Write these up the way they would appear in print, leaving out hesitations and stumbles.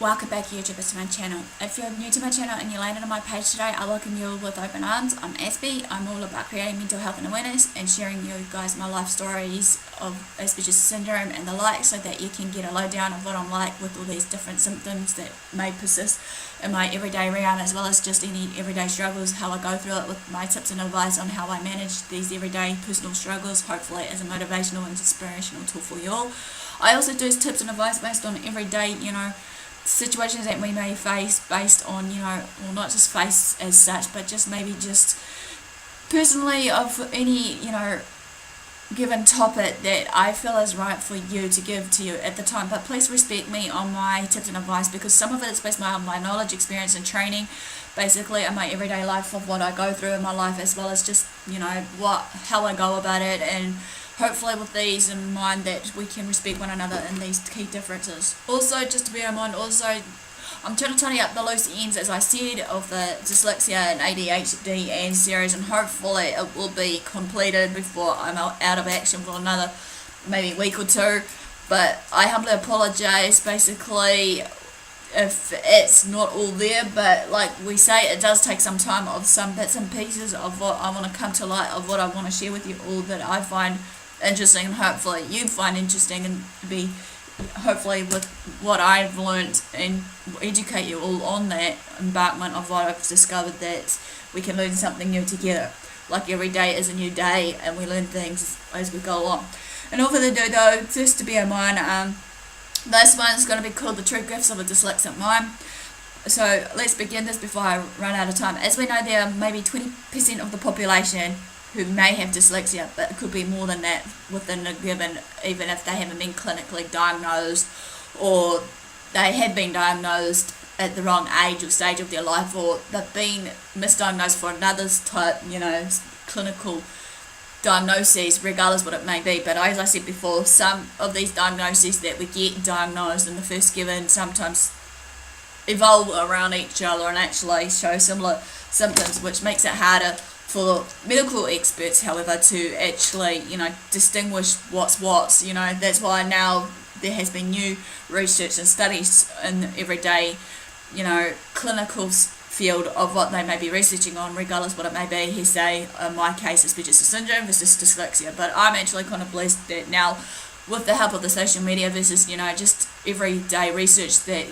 Welcome back, YouTubers, to my channel. If you're new to my channel and you landed on my page today, I welcome you with open arms. I'm Aspie. I'm all about creating mental health and awareness and sharing you guys my life stories of Asperger's syndrome and the like, so that you can get a lowdown of what I'm like with all these different symptoms that may persist in my everyday round, as well as just any everyday struggles, how I go through it, with my tips and advice on how I manage these everyday personal struggles, hopefully as a motivational and inspirational tool for you all. I also do tips and advice based on everyday, situations that we may face, based on, well, not just face as such, but just maybe just personally of any, given topic that I feel is right for you to give to you at the time. But please respect me on my tips and advice, because some of it is based on my knowledge, experience and training, basically in my everyday life of what I go through in my life, as well as just, how I go about it, and hopefully with these in mind that we can respect one another in these key differences. Also, just to bear in mind, I'm trying to tidy up the loose ends, as I said, of the dyslexia and ADHD and series, and hopefully it will be completed before I'm out of action for another maybe week or two. But I humbly apologise, basically, if it's not all there, but like we say, it does take some time of some bits and pieces of what I want to come to light, of what I want to share with you all that I find interesting, and hopefully you find interesting, and be hopefully with what I've learnt and educate you all on that embarkment of what I've discovered, that we can learn something new together. Like every day is a new day, and we learn things as we go along. And all further ado though, just to bear in mind, this one is going to be called The True Gifts of a Dyslexic Mind. So let's begin this before I run out of time. As we know, there are maybe 20% of the population who may have dyslexia, but it could be more than that within a given, even if they haven't been clinically diagnosed, or they have been diagnosed at the wrong age or stage of their life, or they've been misdiagnosed for another type, clinical diagnoses, regardless what it may be. But as I said before, some of these diagnoses that we get diagnosed in the first given sometimes evolve around each other and actually show similar symptoms, which makes it harder for medical experts, however, to actually, distinguish what's what. That's why now there has been new research and studies in everyday, clinical field of what they may be researching on, regardless what it may be. Here's say, in my case, Asperger's syndrome versus dyslexia. But I'm actually kind of blessed that now, with the help of the social media versus, just everyday research that,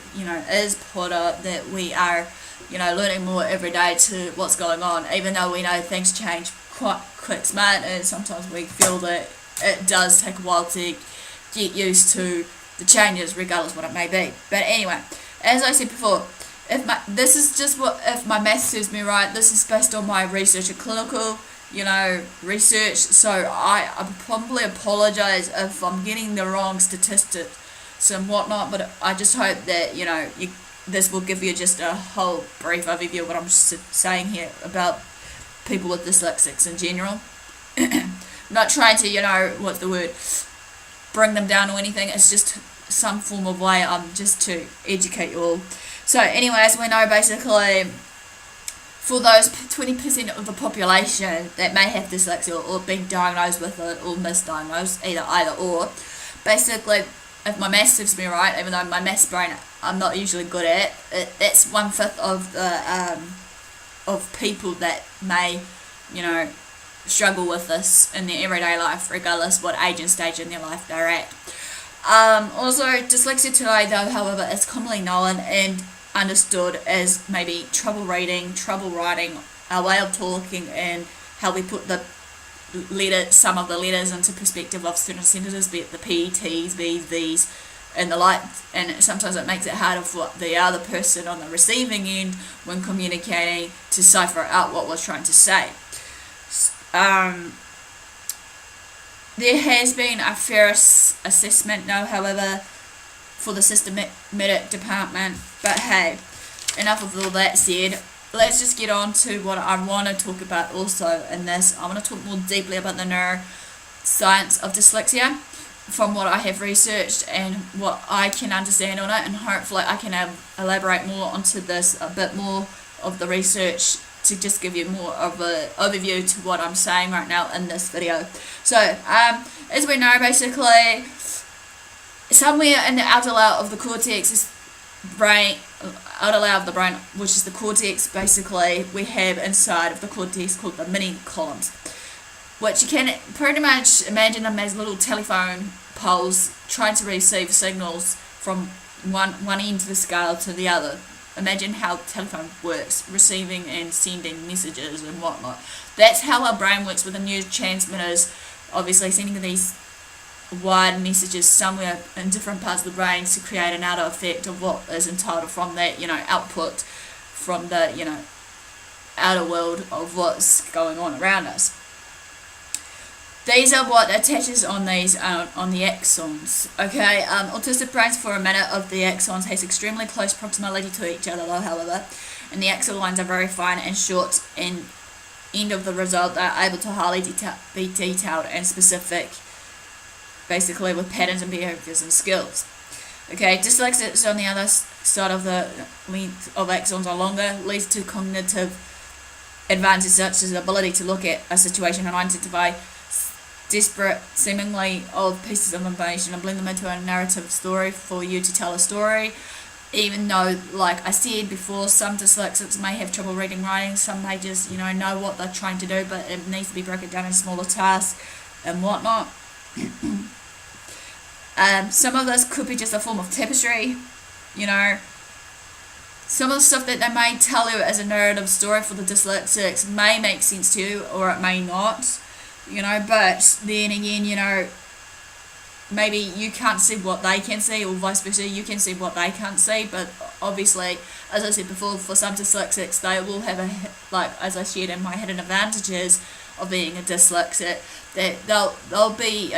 is put up, that we are, learning more every day to what's going on, even though we know things change quite quick smart, and sometimes we feel that it does take a while to get used to the changes, regardless what it may be. But anyway, as I said before, if my math serves me right, this is based on my research and clinical, research, so I probably apologise if I'm getting the wrong statistics and whatnot, but I just hope that, this will give you just a whole brief overview of what I'm saying here about people with dyslexics in general. I'm not trying to, bring them down or anything. It's just some form of way, just to educate you all. So anyway, as we know, basically, for those 20% of the population that may have dyslexia or been diagnosed with it or misdiagnosed, either or, basically, if my maths serves me right, even though my maths brain I'm not usually good at, that's 1/5 of the of people that may, struggle with this in their everyday life, regardless what age and stage in their life they're at. Also, dyslexia today, though, however, is commonly known and understood as maybe trouble reading, trouble writing, our way of talking, and how we put some of the letters into perspective of certain sentences, be it the P, T's, B's, V's, and the like. And sometimes it makes it harder for the other person on the receiving end when communicating to cipher out what we're trying to say. There has been a fair assessment now, however, for the systematic department. But hey, enough of all that said. Let's just get on to what I want to talk about also in this. I want to talk more deeply about the neuroscience of dyslexia, from what I have researched and what I can understand on it, and hopefully I can elaborate more onto this, a bit more of the research, to just give you more of an overview to what I'm saying right now in this video. So, as we know, basically, somewhere in the outer layer of the cortex is brain, outer layer of the brain, which is the cortex, basically, we have inside of the cortex called the mini columns, which you can pretty much imagine them as little telephone poles trying to receive signals from one end of the scale to the other. Imagine how telephone works, receiving and sending messages and whatnot. That's how our brain works with the neurotransmitters, obviously sending these wide messages somewhere in different parts of the brain to create an outer effect of what is entitled from that, output from the, outer world of what's going on around us. These are what attaches on these on the axons. Okay, autistic brains, for a matter of the axons, has extremely close proximity to each other, though, however, and the axon lines are very fine and short, and end of the result, they're able to highly be detailed and specific, basically with patterns and behaviors and skills. Okay, dyslexics on the other side of the length of axons are longer, leads to cognitive advantages such as the ability to look at a situation and identify disparate, seemingly odd pieces of information and blend them into a narrative story for you to tell a story. Even though, like I said before, some dyslexics may have trouble reading writing, some may just, know what they're trying to do, but it needs to be broken down in smaller tasks and whatnot. Some of this could be just a form of tapestry, Some of the stuff that they may tell you as a narrative story for the dyslexics may make sense to you, or it may not. But then again, maybe you can't see what they can see, or vice versa, you can see what they can't see. But obviously, as I said before, for some dyslexics, they will have as I shared in my hidden advantages of being a dyslexic, that they'll be,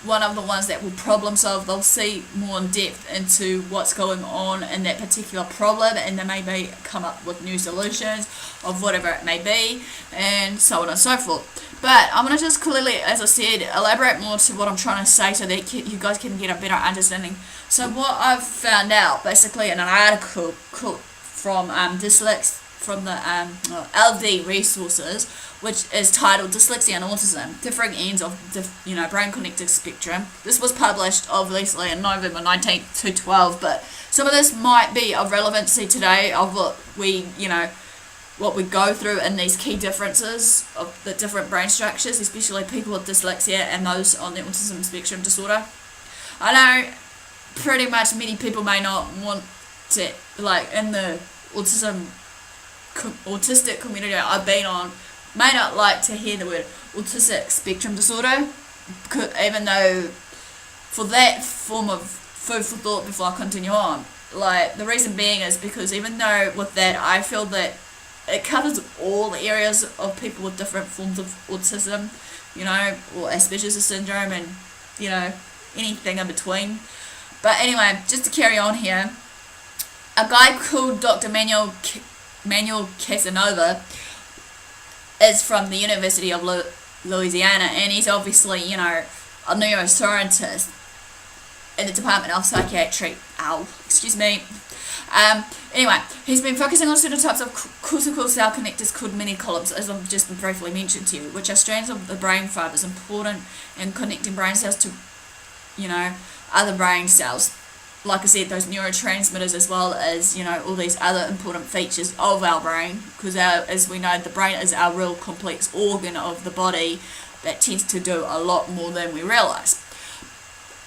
one of the ones that will problem solve. They'll see more in depth into what's going on in that particular problem, and they may come up with new solutions of whatever it may be, and so on and so forth. But I'm going to just clearly, as I said, elaborate more to what I'm trying to say so that you guys can get a better understanding. So what I've found out, basically, in an article from from the LD resources, which is titled Dyslexia and Autism, Differing Ends of Brain Connective Spectrum. This was published, obviously, in November 19th, 2012, but some of this might be of relevancy today of what we go through in these key differences of the different brain structures, especially people with dyslexia and those on the autism spectrum disorder. I know pretty much many people may not want to, in the autistic community I've been on, may not like to hear the word autistic spectrum disorder, even though for that form of food for thought before I continue on. The reason being is because even though with that I feel that it covers all areas of people with different forms of autism, or Asperger's syndrome, and, anything in between. But anyway, just to carry on here, a guy called Dr. Manuel Casanova is from the University of Louisiana, and he's obviously, a neuroscientist in the Department of Psychiatry. Anyway, he's been focusing on certain types of cortical cell connectors called mini columns, as I've just briefly mentioned to you, which are strands of the brain fibers important in connecting brain cells to, other brain cells. Like I said, those neurotransmitters, as well as, all these other important features of our brain, because as we know, the brain is our real complex organ of the body that tends to do a lot more than we realize.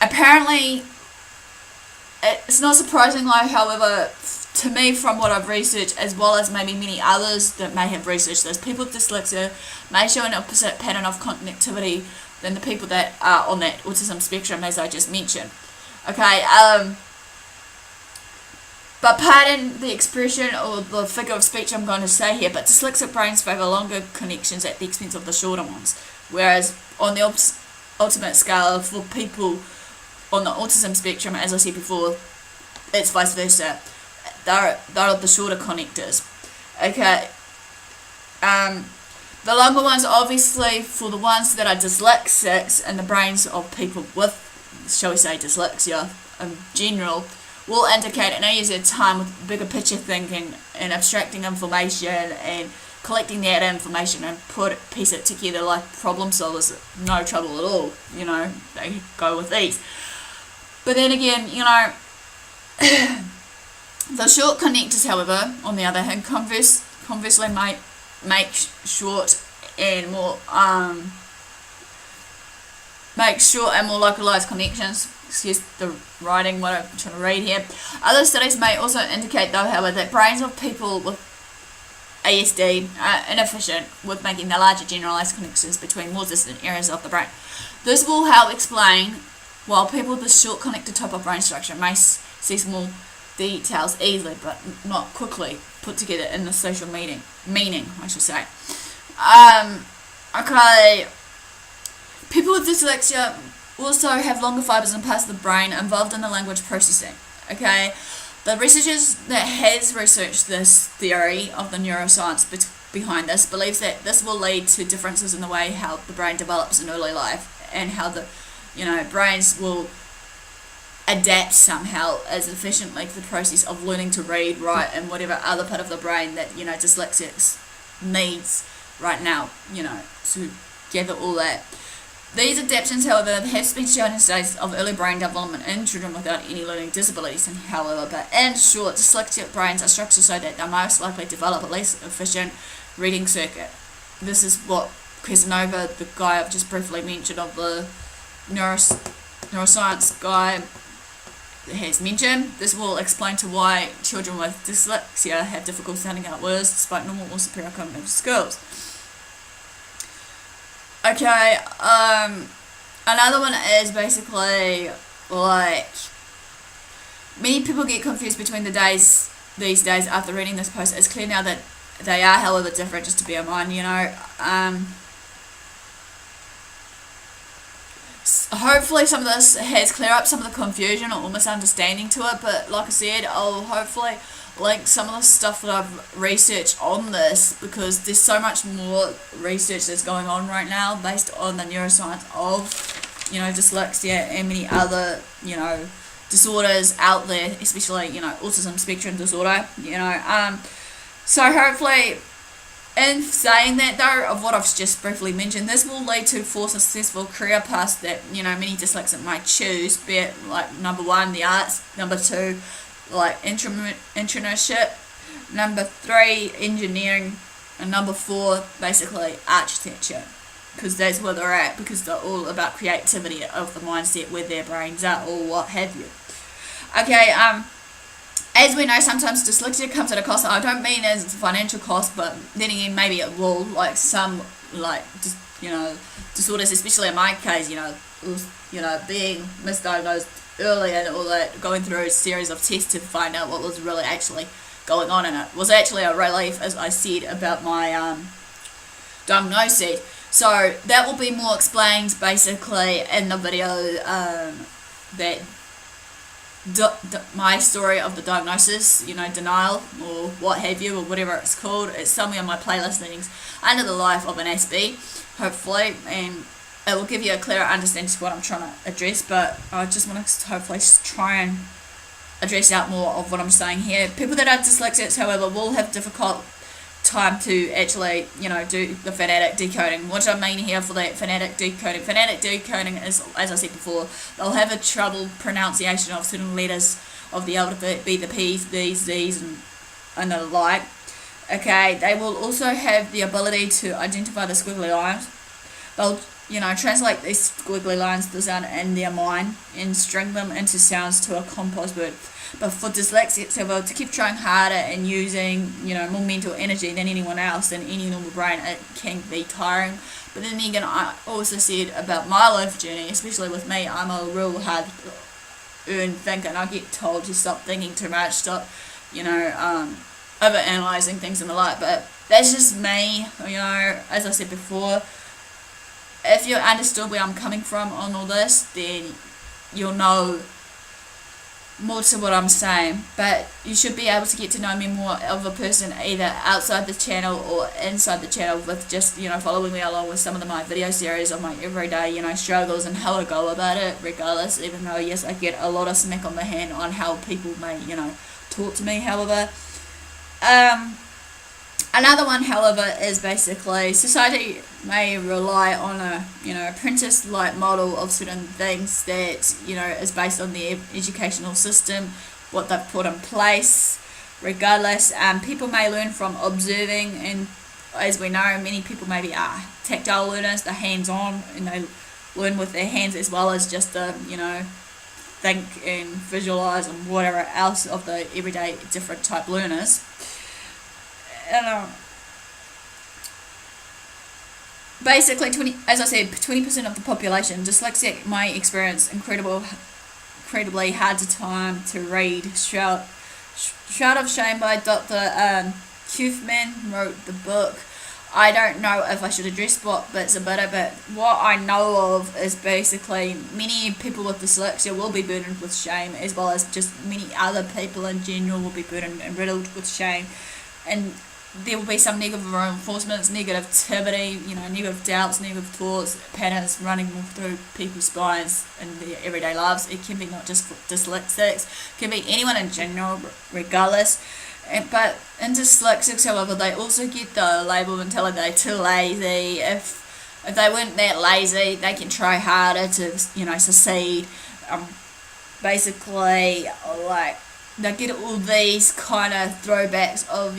Apparently, it's not surprising, however, to me, from what I've researched, as well as maybe many others that may have researched this, people with dyslexia may show an opposite pattern of connectivity than the people that are on that autism spectrum, as I just mentioned. Okay, but pardon the expression or the figure of speech I'm going to say here, but dyslexic brains favour longer connections at the expense of the shorter ones, whereas on the ultimate scale for people on the autism spectrum, as I said before, it's vice versa. They're the shorter connectors. Okay. The longer ones, obviously, for the ones that are dyslexics and the brains of people with, shall we say, dyslexia in general, will indicate an easier time with bigger picture thinking and abstracting information and collecting that information and piece it together like problem solvers. No trouble at all. They go with ease. But then again, The short connectors, however, on the other hand, conversely might make short and more localized connections. Excuse the writing, what I'm trying to read here. Other studies may also indicate, though, however, that brains of people with ASD are inefficient with making the larger generalized connections between more distant areas of the brain. This will help explain why people with the short connected type of brain structure may see small details easily but not quickly put together in the social meaning, I should say. Okay. People with dyslexia also have longer fibers and parts of the brain involved in the language processing. Okay. The researchers that has researched this theory of the neuroscience behind this believes that this will lead to differences in the way how the brain develops in early life and how the brains will adapt somehow as efficiently to the process of learning to read, write, and whatever other part of the brain that dyslexics needs right now, to gather all that. These adaptations, however, have been shown in studies of early brain development in children without any learning disabilities, and but in short, dyslexic brains are structured so that they most likely develop a less efficient reading circuit. This is what Casanova, the guy I've just briefly mentioned of the neuroscience guy, has mentioned. This will explain to why children with dyslexia have difficulty sounding out words despite normal or superior cognitive skills. Okay, another one is basically like many people get confused between the days these days after reading this post. It's clear now that they are, however, different, just to bear in mind, hopefully some of this has cleared up some of the confusion or misunderstanding to it, but like I said, I'll hopefully link some of the stuff that I've researched on this, because there's so much more research that's going on right now based on the neuroscience of dyslexia and many other disorders out there, especially autism spectrum disorder. So hopefully, in saying that though, of what I've just briefly mentioned, this will lead to 4 successful career paths that many dyslexics might choose, be it like number 1, the arts, number 2, like entrepreneurship, number 3, engineering, and number 4, basically architecture, because that's where they're at, because they're all about creativity of the mindset, where their brains are, or what have you. Okay, as we know, sometimes dyslexia comes at a cost. I don't mean as a financial cost, but then again, maybe it will, like some, disorders, especially in my case, being misdiagnosed early and all that, going through a series of tests to find out what was really actually going on, and it was actually a relief, as I said, about my diagnosis. So that will be more explained basically in the video that my story of the diagnosis, denial or what have you, or whatever it's called. It's somewhere on my playlist things under the life of an Aspie, hopefully, and it will give you a clearer understanding to what I'm trying to address. But I just want to hopefully try and address out more of what I'm saying here. People that are dyslexics, however, will have difficult time to actually do the phonetic decoding. What I mean here for that phonetic decoding is, as I said before, they'll have a trouble pronunciation of certain letters of the alphabet, be the P's, B's, Z's, and the like. Okay, they will also have the ability to identify the squiggly lines. They'll translate these squiggly lines to sound in their mind and string them into sounds to a composed word. But for dyslexics, however, to keep trying harder and using, more mental energy than anyone else, than any normal brain, it can be tiring. But then again, I also said about my life journey, especially with me, I'm a real hard-earned thinker, and I get told to stop thinking too much, stop, over-analysing things and the like. But that's just me, as I said before. If you understood where I'm coming from on all this, then you'll know more to what I'm saying. But you should be able to get to know me more of a person, either outside the channel or inside the channel, with just following me along with some of my video series of my everyday struggles and how I go about it, regardless. Even though yes, I get a lot of smack on the hand on how people may talk to me. However, another one, however, is basically society may rely on a apprentice-like model of certain things that is based on the educational system what they've put in place. Regardless, people may learn from observing, and as we know, many people maybe are tactile learners, they're hands-on, and they learn with their hands as well as just the, think and visualize and whatever else of the everyday different type learners. And, basically, as I said, 20% of the population dyslexic may experience incredibly hard time to read. Shroud of Shame by Dr. Huffman wrote the book. I don't know if I should address what bits about it, but what I know of is basically many people with dyslexia will be burdened with shame, as well as just many other people in general will be burdened and riddled with shame. And there will be some negative reinforcements, negativity, negative doubts, negative thoughts, patterns running through people's spines in their everyday lives. It can be not just for dyslexics, it can be anyone in general, regardless. But in dyslexics, however, they also get the label mentality they're too lazy. If they weren't that lazy, they can try harder to, succeed. Basically, like, they get all these kind of throwbacks of,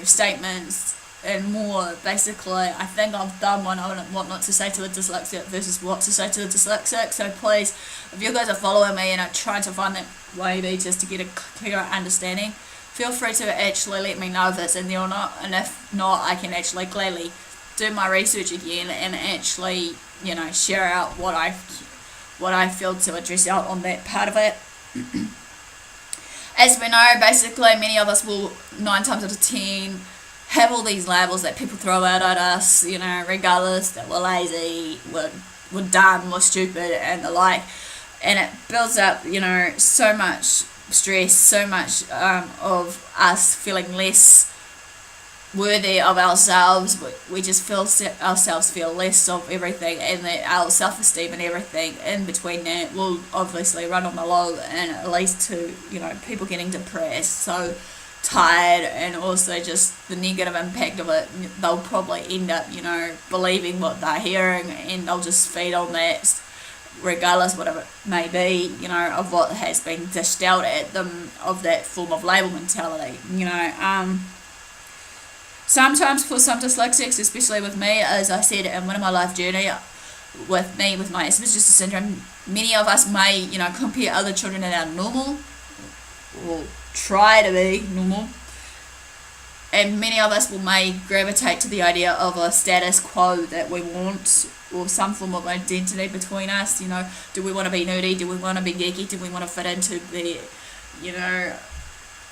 statements and more. Basically, I think I've done one on what not to say to the dyslexic versus what to say to the dyslexic. So please, if you guys are following me and are trying to find that maybe just to get a clearer understanding, feel free to actually let me know if it's in there or not. And if not, I can actually gladly do my research again and actually, share out what I feel to address out on that part of it. As we know, basically, many of us will, 9 times out of 10, have all these labels that people throw out at us, regardless, that we're lazy, we're dumb, we're stupid, and the like. And it builds up, so much stress, so much of us feeling less worthy of ourselves. We just feel ourselves feel less of everything, and that our self-esteem and everything in between that will obviously run on the low, and it leads to people getting depressed, so tired, and also just the negative impact of it. They'll probably end up believing what they're hearing, and they'll just feed on that, regardless whatever it may be, of what has been dished out at them, of that form of label mentality. Sometimes for some dyslexics, especially with me, as I said in one of my life journey, with my Asperger's syndrome, many of us may, compare other children that are normal, or try to be normal, and many of us may gravitate to the idea of a status quo that we want, or some form of identity between us. Do we want to be nerdy? Do we want to be geeky? Do we want to fit into the,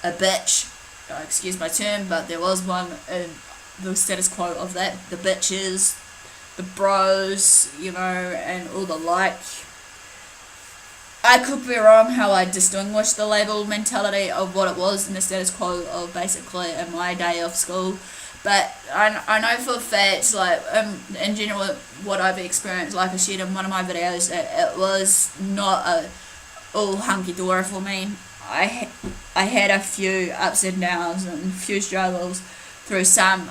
a bitch? Excuse my term, but there was one in the status quo of that, the bitches, the bros, and all the like. I could be wrong how I distinguished the label mentality of what it was in the status quo of basically in my day of school, but I know for a fact, like, in general, what I've experienced, like I shared in one of my videos, it was not all hunky-dory for me. I had a few ups and downs and a few struggles through some,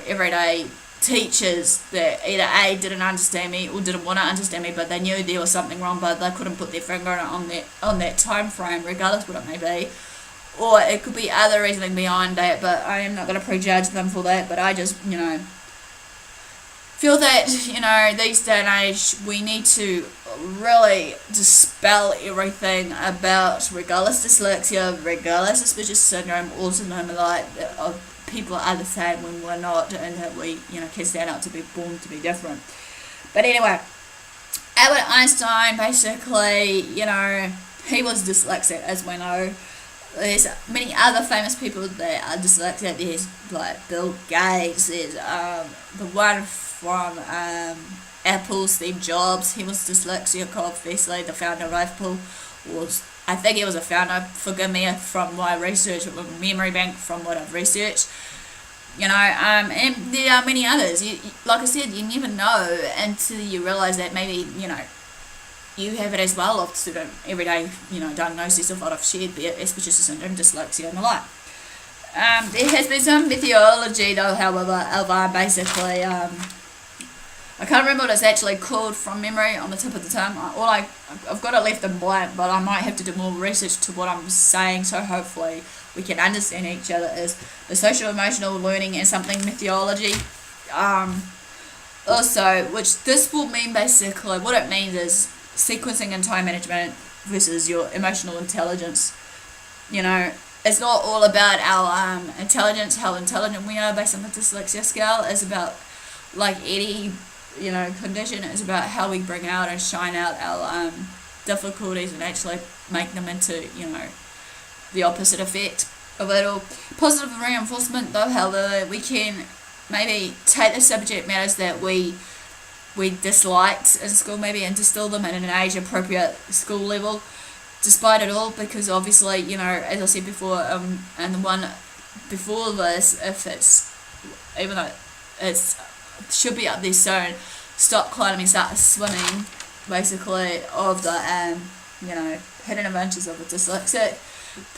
everyday teachers that either A, didn't understand me or didn't want to understand me, but they knew there was something wrong, but they couldn't put their finger on that time frame, regardless what it may be. Or it could be other reasoning behind it, but I am not going to prejudge them for that. But I just, feel that, these day and age, we need to really dispel everything about, regardless dyslexia, regardless Asperger's syndrome, autism, and the like, people are the same when we're not, and that we, can stand out to be born to be different. But anyway, Albert Einstein, basically, he was dyslexic, as we know. There's many other famous people that are dyslexic. There's like Bill Gates. There's the one from Apple, Steve Jobs. He was dyslexic, obviously. The founder of Apple I think he was a founder. Forgive me from my research with memory bank from what I've researched. And there are many others. Like I said, you never know until you realise that maybe you have it as well, of certain everyday, diagnosis of what I've shared, be it Asperger's syndrome, dyslexia, and the like. There has been some methodology, though, however, of basically I can't remember what it's actually called from memory on the tip of the tongue. I've got it left in blank, but I might have to do more research to what I'm saying, so hopefully we can understand each other. Is the social emotional learning and something methodology. Also, which this will mean basically, what it means is sequencing and time management versus your emotional intelligence. It's not all about our intelligence, how intelligent we are based on the dyslexia scale. It's about, like any condition, it's about how we bring out and shine out our difficulties and actually make them into the opposite effect of it all. Positive reinforcement, though, however, we can maybe take the subject matters that we disliked in school maybe and distill them at an age appropriate school level despite it all, because obviously as I said before, and the one before this, if it's, even though it's should be up there soon, stop climbing, start swimming basically, of the hidden adventures of a dyslexic.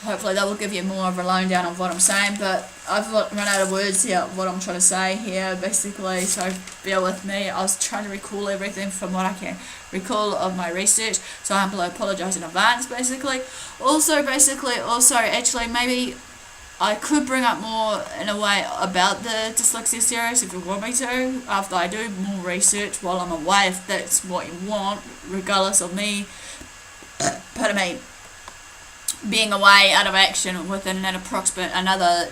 Hopefully that will give you more of a lowdown of what I'm saying, but I've run out of words here, what I'm trying to say here basically, so bear with me. I was trying to recall everything from what I can recall of my research, so I humbly apologise in advance basically. Also actually maybe I could bring up more in a way about the dyslexia series if you want me to, after I do more research while I'm away, if that's what you want, regardless of me pardon me, being away out of action within an approximate another,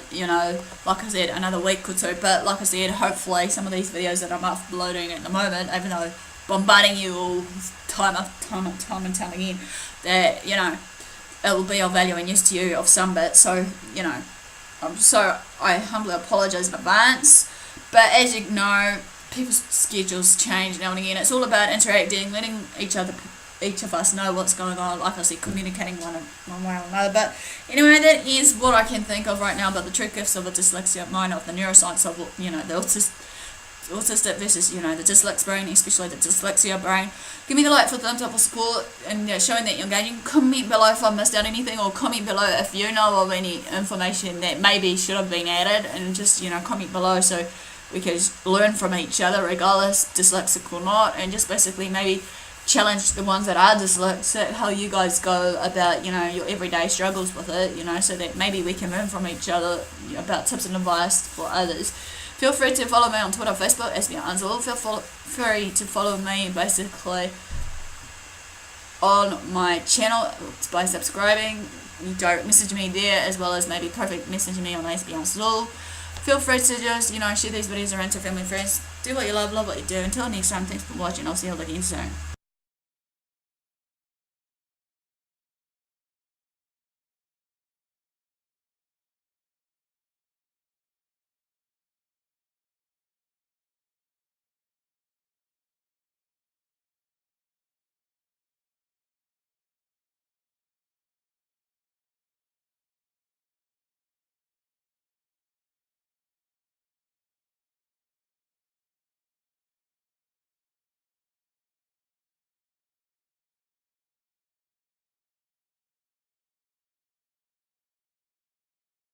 like I said, another week or two. But like I said, hopefully some of these videos that I'm uploading at the moment, even though bombarding you all time and time again, that it will be of value and use to you of some bit. So I humbly apologise in advance. But as you know, people's schedules change now and again. It's all about interacting, letting each of us know what's going on, like I said, communicating one way or another. But anyway, that is what I can think of right now about the true gifts of a dyslexia mind, of the neuroscience of the autistic versus the dyslexic brain, especially the dyslexia brain. Give me the like for thumbs up for support and showing that you're engaging. Comment below if I missed out anything, or comment below if you know of any information that maybe should have been added, and just comment below so we can learn from each other regardless, dyslexic or not, and just basically maybe challenge the ones that are dyslexic, how you guys go about your everyday struggles with it, so that maybe we can learn from each other about tips and advice for others. Feel free to follow me on Twitter, Facebook, AspieAnswersAll. Feel free to follow me basically on my channel by subscribing. You direct message me there, as well as maybe perfect message me on AspieAnswersAll. Feel free to just share these videos around to family and friends. Do what you love what you do. Until next time, thanks for watching. I'll see you all again soon.